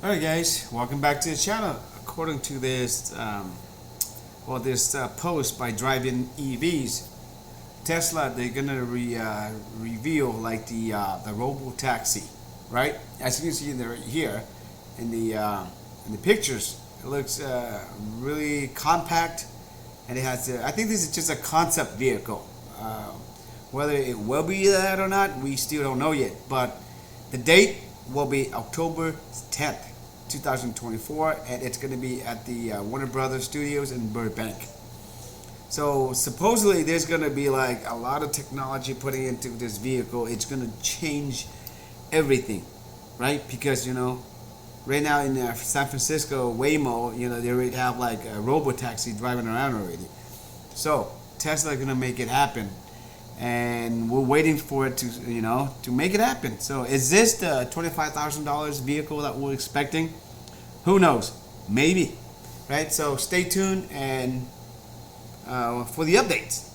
Alright guys, welcome back to the channel. According to this post by Drive-In EVs, Tesla, they're gonna reveal like the Robotaxi, right? As you can see right here in the pictures, it looks really compact, and it has I think this is just a concept vehicle. Whether it will be that or not, we still don't know yet. But the date will be October 10th, 2024, and it's going to be at the Warner Brothers Studios in Burbank. So supposedly there's going to be like a lot of technology putting into this vehicle. It's going to change everything, right? Because right now in San Francisco, Waymo, they already have like a Robotaxi driving around already. So Tesla is going to make it happen, and we're waiting for it to make it happen. So is this the $25,000 vehicle that we're expecting? Who knows? Maybe, right? So stay tuned and for the updates.